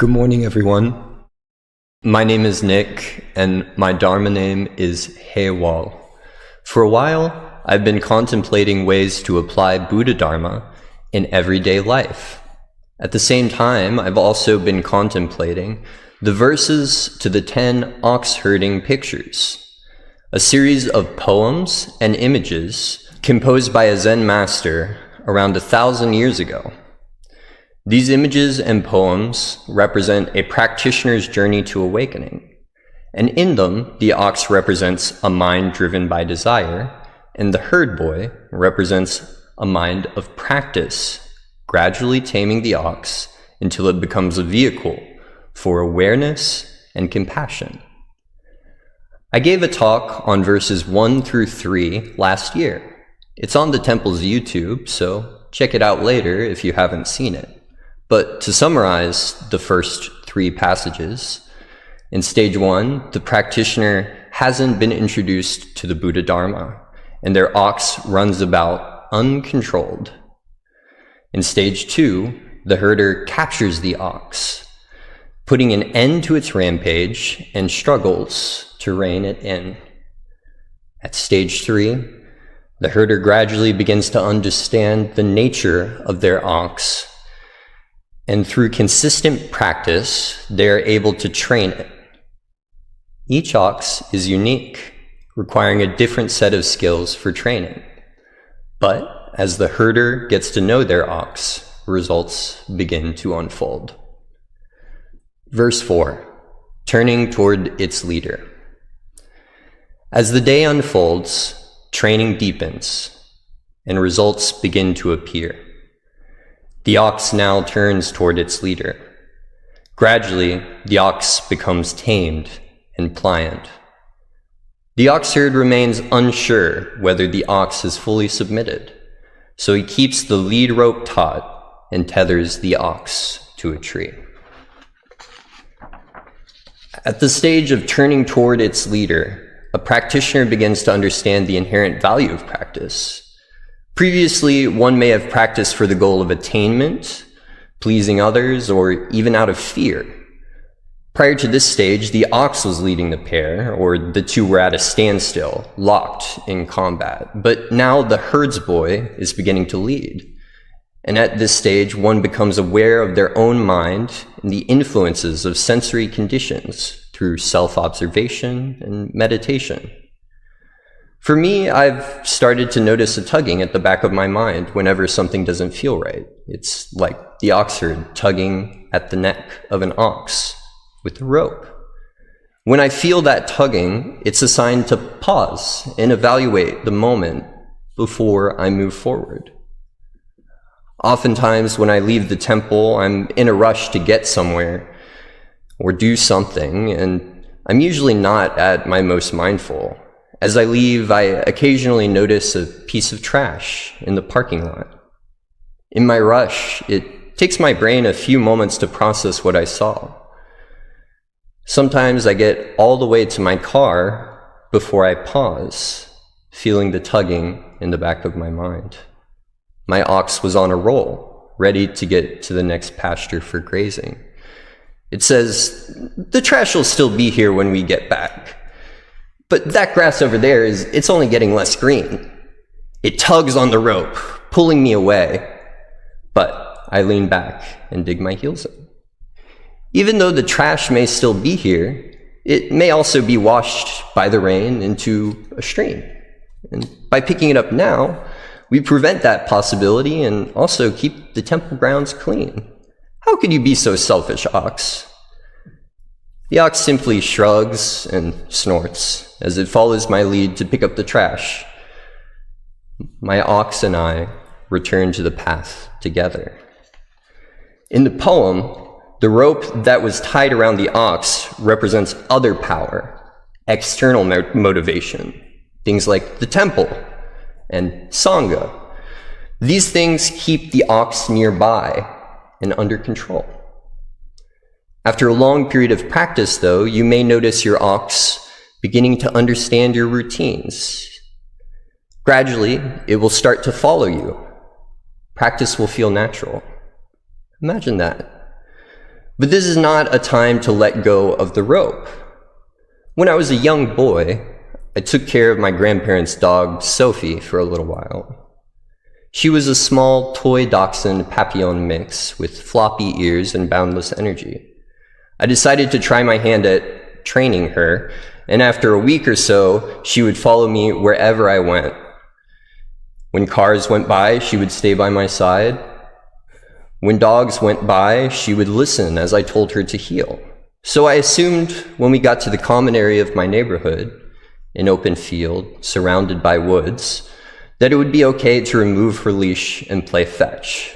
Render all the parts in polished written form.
Good morning, everyone. My name is Nick, and my Dharma name is Haywal. For a while, I've been contemplating ways to apply Buddha Dharma in everyday life. At the same time, I've also been contemplating the verses to the 10 ox-herding pictures, a series of poems and images composed by a Zen master around 1,000 years ago. These images and poems represent a practitioner's journey to awakening, and in them, the ox represents a mind driven by desire, and the herd boy represents a mind of practice, gradually taming the ox until it becomes a vehicle for awareness and compassion. I gave a talk on verses 1 through 3 last year. It's on the temple's YouTube, so check it out later if you haven't seen it. But to summarize the first 3 passages, in stage 1, the practitioner hasn't been introduced to the Buddha Dharma, and their ox runs about uncontrolled. In stage 2, the herder captures the ox, putting an end to its rampage and struggles to rein it in. At stage 3, the herder gradually begins to understand the nature of their ox, and through consistent practice, they are able to train it. Each ox is unique, requiring a different set of skills for training. But as the herder gets to know their ox, results begin to unfold. Verse 4, turning toward its leader. As the day unfolds, training deepens, and results begin to appear. The ox now turns toward its leader. Gradually, the ox becomes tamed and pliant. The ox herd remains unsure whether the ox is fully submitted, so he keeps the lead rope taut and tethers the ox to a tree. At the stage of turning toward its leader, a practitioner begins to understand the inherent value of practice. Previously, one may have practiced for the goal of attainment, pleasing others, or even out of fear. Prior to this stage, the ox was leading the pair, or the two were at a standstill, locked in combat. But now the herdsboy is beginning to lead. And at this stage, one becomes aware of their own mind and the influences of sensory conditions through self-observation and meditation. For me, I've started to notice a tugging at the back of my mind whenever something doesn't feel right. It's like the ox herd tugging at the neck of an ox with a rope. When I feel that tugging, it's a sign to pause and evaluate the moment before I move forward. Oftentimes, when I leave the temple, I'm in a rush to get somewhere or do something, and I'm usually not at my most mindful. As I leave, I occasionally notice a piece of trash in the parking lot. In my rush, it takes my brain a few moments to process what I saw. Sometimes I get all the way to my car before I pause, feeling the tugging in the back of my mind. My ox was on a roll, ready to get to the next pasture for grazing. It says, "The trash will still be here when we get back. But that grass over there it's only getting less green." It tugs on the rope, pulling me away. But I lean back and dig my heels in. Even though the trash may still be here, it may also be washed by the rain into a stream. And by picking it up now, we prevent that possibility and also keep the temple grounds clean. How could you be so selfish, ox? The ox simply shrugs and snorts as it follows my lead to pick up the trash. My ox and I return to the path together. In the poem, the rope that was tied around the ox represents other power, external motivation, things like the temple and Sangha. These things keep the ox nearby and under control. After a long period of practice, though, you may notice your ox beginning to understand your routines. Gradually, it will start to follow you. Practice will feel natural. Imagine that. But this is not a time to let go of the rope. When I was a young boy, I took care of my grandparents' dog, Sophie, for a little while. She was a small toy dachshund Papillon mix with floppy ears and boundless energy. I decided to try my hand at training her, and after a week or so, she would follow me wherever I went. When cars went by, she would stay by my side. When dogs went by, she would listen as I told her to heel. So I assumed when we got to the common area of my neighborhood, an open field surrounded by woods, that it would be okay to remove her leash and play fetch.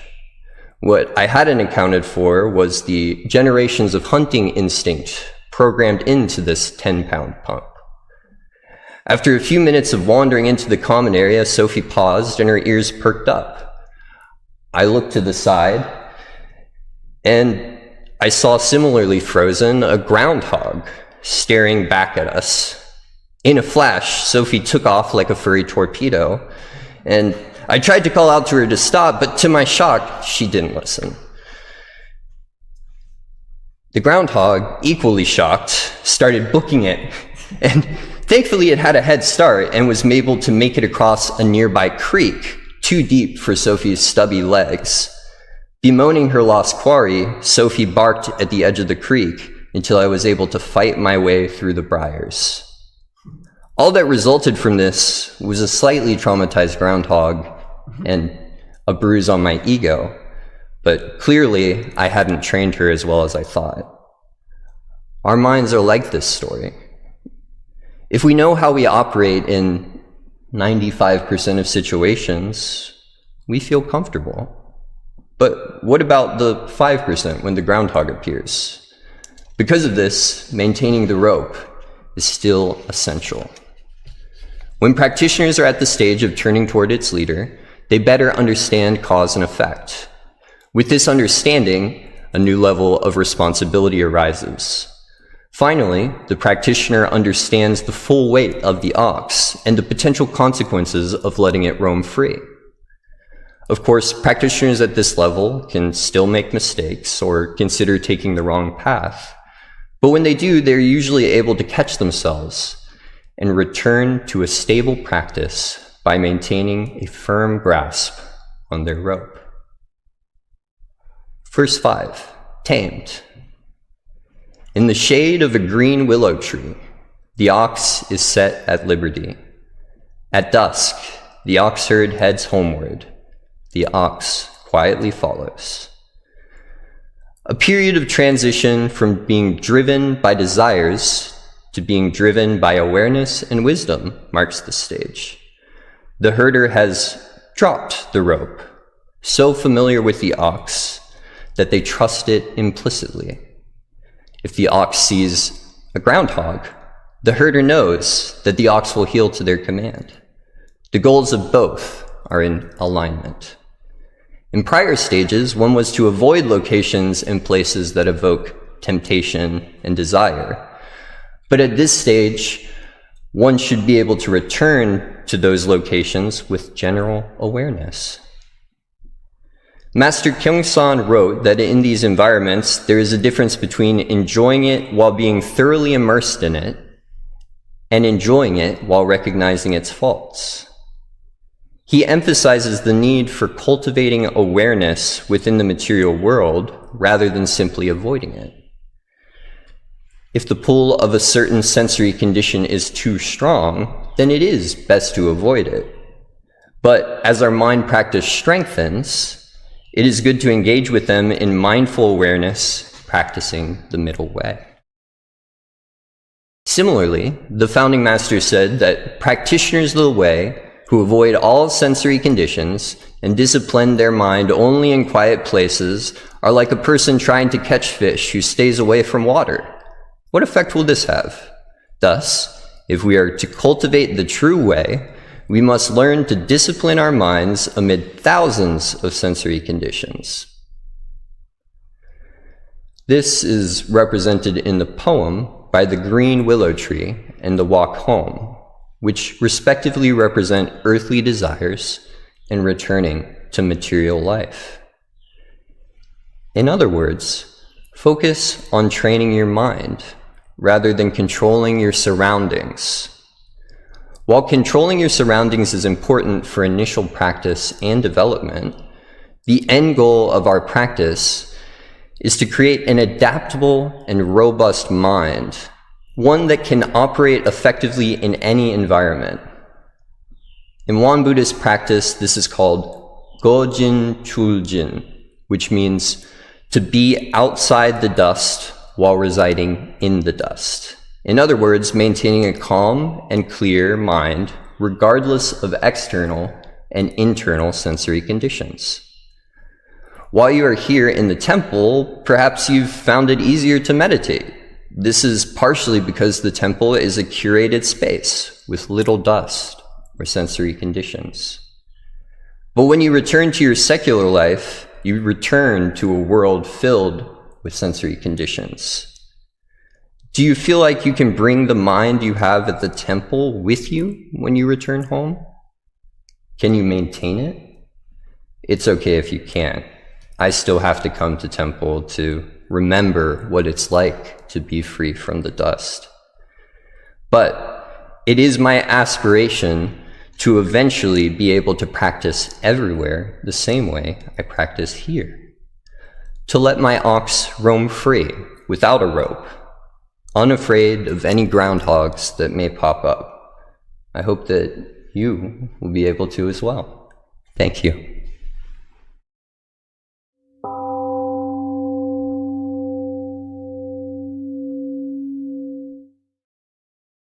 What I hadn't accounted for was the generations of hunting instinct programmed into this 10-pound pump. After a few minutes of wandering into the common area, Sophie paused and her ears perked up. I looked to the side, and I saw, similarly frozen, a groundhog staring back at us. In a flash, Sophie took off like a furry torpedo, and I tried to call out to her to stop, but to my shock, she didn't listen. The groundhog, equally shocked, started booking it, and thankfully it had a head start and was able to make it across a nearby creek, too deep for Sophie's stubby legs. Bemoaning her lost quarry, Sophie barked at the edge of the creek until I was able to fight my way through the briars. All that resulted from this was a slightly traumatized groundhog and a bruise on my ego, but clearly I hadn't trained her as well as I thought. Our minds are like this story. If we know how we operate in 95% of situations, we feel comfortable. But what about the 5% when the groundhog appears? Because of this, maintaining the rope is still essential. When practitioners are at the stage of turning toward its leader, they better understand cause and effect. With this understanding, a new level of responsibility arises. Finally, the practitioner understands the full weight of the ox and the potential consequences of letting it roam free. Of course, practitioners at this level can still make mistakes or consider taking the wrong path, but when they do, they're usually able to catch themselves and return to a stable practice by maintaining a firm grasp on their rope. Verse 5, tamed. In the shade of a green willow tree, the ox is set at liberty. At dusk, the ox herd heads homeward. The ox quietly follows. A period of transition from being driven by desires to being driven by awareness and wisdom marks the stage. The herder has dropped the rope, so familiar with the ox that they trust it implicitly. If the ox sees a groundhog, the herder knows that the ox will heel to their command. The goals of both are in alignment. In prior stages, one was to avoid locations and places that evoke temptation and desire. But at this stage, one should be able to return to those locations with general awareness. Master Kyung-san wrote that in these environments, there is a difference between enjoying it while being thoroughly immersed in it and enjoying it while recognizing its faults. He emphasizes the need for cultivating awareness within the material world rather than simply avoiding it. If the pull of a certain sensory condition is too strong, then it is best to avoid it. But as our mind practice strengthens, it is good to engage with them in mindful awareness, practicing the middle way. Similarly, the founding master said that practitioners of the way who avoid all sensory conditions and discipline their mind only in quiet places are like a person trying to catch fish who stays away from water. What effect will this have? Thus, if we are to cultivate the true way, we must learn to discipline our minds amid thousands of sensory conditions. This is represented in the poem by the green willow tree and the walk home, which respectively represent earthly desires and returning to material life. In other words, Focus on training your mind rather than controlling your surroundings. While controlling your surroundings is important for initial practice and development, the end goal of our practice is to create an adaptable and robust mind, one that can operate effectively in any environment. In Won Buddhist practice, this is called Gojin Chuljin, which means to be outside the dust while residing in the dust. In other words, maintaining a calm and clear mind regardless of external and internal sensory conditions. While you are here in the temple, perhaps you've found it easier to meditate. This is partially because the temple is a curated space with little dust or sensory conditions. But when you return to your secular life, you return to a world filled with sensory conditions. Do you feel like you can bring the mind you have at the temple with you when you return home? Can you maintain it? It's okay if you can't. I still have to come to temple to remember what it's like to be free from the dust. But it is my aspiration to eventually be able to practice everywhere the same way I practice here. To let my ox roam free without a rope, unafraid of any groundhogs that may pop up. I hope that you will be able to as well. Thank you.